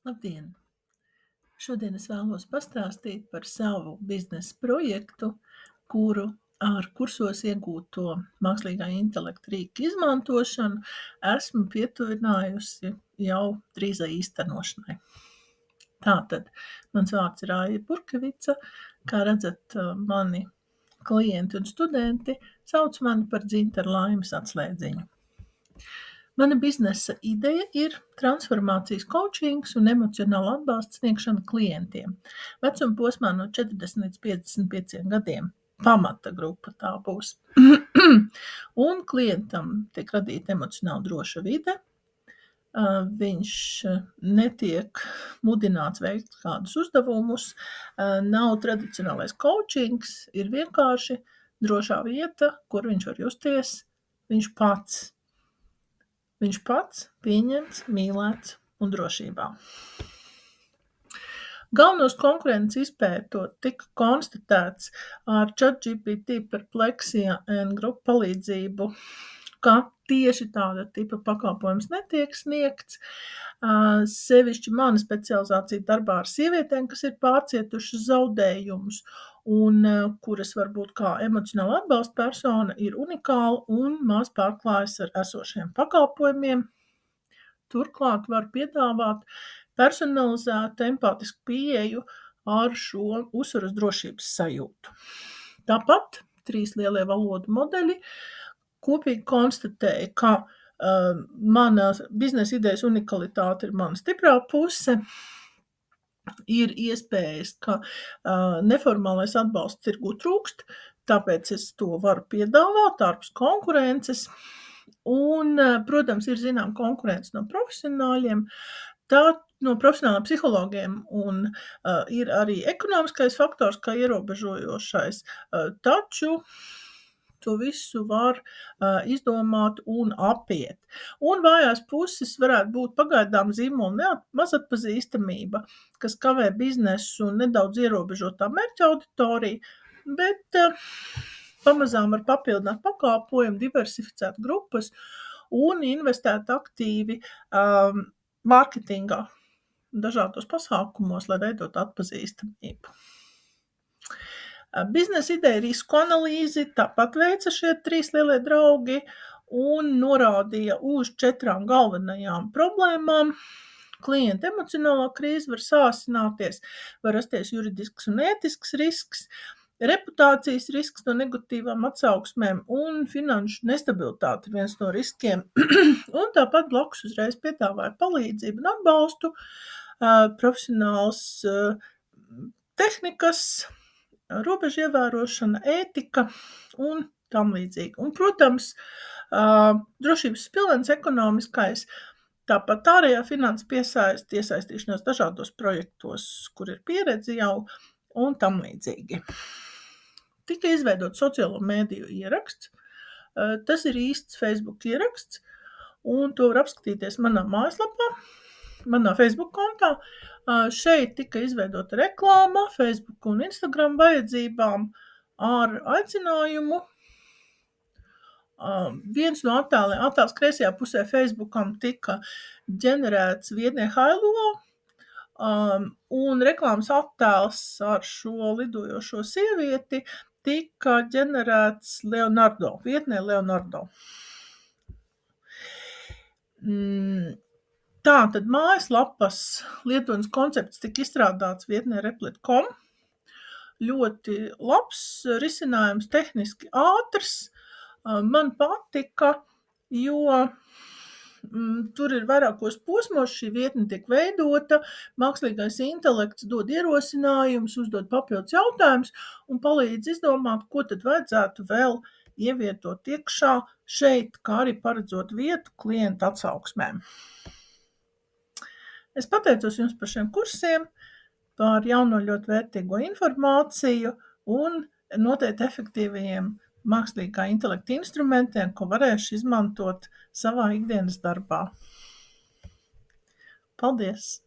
Labdien! Šodien es vēlos pastāstīt par savu biznesa projektu, kuru ar kursos iegūto mākslīgā intelekta rīku izmantošanu esmu pietuvinājusi jau drīzai īstenošanai. Tātad, mans vārds ir Aija Burkevica. Kā redzat, mani klienti un studenti sauc mani par Dzintaru Laimes atslēdziņu. Mana biznesa ideja ir transformācijas koučings un emocionāla atbalsta sniegšana klientiem. Vecuma posmā no 40 līdz 55 gadiem. Pamata grupa tā būs. Un klientam tiek radīta emocionāli droša vide. Viņš netiek mudināts veikt kādus uzdevumus. Nav tradicionālais koučings, ir vienkārši drošā vieta, kur viņš var justies viņš pats. Viņš pats pieņemts, mīlēts un drošībā. Galvenos konkurences izpētot tika konstatēts ar ChatGPT Perplexia un grupu palīdzību, ka tieši tāda tipa pakalpojums netiek sniegts. Sevišķi mana specializācija darbā ar sievietēm, kas ir pārcietušas zaudējumus un kuras varbūt kā emocionāla atbalsta persona ir unikāla un maz pārklājas ar esošiem pakalpojumiem. Turklāt var piedāvāt personalizētu empātisku pieeju ar šo uzsvaru uz drošības sajūtu. Tāpat 3 lielie valodu modeļi kopīgi konstatēja, ka mana biznesa idejas unikalitāte ir mana stiprā puse. Ir iespējas, ka neformālais atbalsts tirgū trūkst, tāpēc es to varu piedāvāt ārpus konkurences. Un, protams, ir zinām konkurence no profesionāļiem, no profesionāliem psihologiem, un ir arī ekonomiskais faktors kā ierobežojošais, taču to visu var izdomāt un apiet. Un vājās puses varētu būt pagaidām zīmola mazatpazīstamība, kas kavē biznesu un nedaudz ierobežotā mērķa auditoriju, bet pamazām var papildināt pakalpojumu, diversificēt grupas un investēt aktīvi mārketingā, dažādos pasākumos, lai veidot atpazīstamību. Biznesa ideja risku analīzi tāpat veica šie 3 lielie draugi un norādīja uz 4 galvenajām problēmām. Klienta emocionālā krīze var sāsināties, var rasties juridisks un ētisks risks, reputācijas risks no negatīvām atsauksmēm un finanšu nestabilitāte ir viens no riskiem. Un tāpat blakus uzreiz piedāvāja palīdzību un atbalstu, profesionāls tehnikas, robežu ievērošana, ētika un tam līdzīgi. Un, protams, drošības pilens ekonomiskais, tāpat ārējā finanses iesaistīšanās dažādos projektos, kur ir pieredze jau un tam līdzīgi. Tika izveidots sociālo mēdīju ieraksts. Tas ir īsts Facebook ieraksts, un to var apskatīties manā mājaslapā, manā Facebook kontā. Šeit tika izveidota reklāma Facebook un Instagram vajadzībām ar aicinājumu. Viens no attēls kreisajā pusē Facebookam tika ģenerēts vietnē Hailuo, un reklāmas attēls ar šo lidojošo sievieti tika ģenerēts vietnē Leonardo. Tātad mājaslapas lietotnes koncepts tika izstrādāts vietnē replit.com. Ļoti labs risinājums, tehniski ātrs. Man patika, jo tur ir vairākos posmos, šī vietne tiek veidota, mākslīgais intelekts dod ierosinājumus, uzdod papildus jautājumus un palīdz izdomāt, ko tad vajadzētu vēl ievietot iekšā šeit, kā arī paredzot vietu klienta atsauksmēm. Es pateicos jums par šiem kursiem, par jauno ļoti vērtīgo informāciju un noteikti efektīvajiem mākslīgā intelekta instrumentiem, ko varēšu izmantot savā ikdienas darbā. Paldies!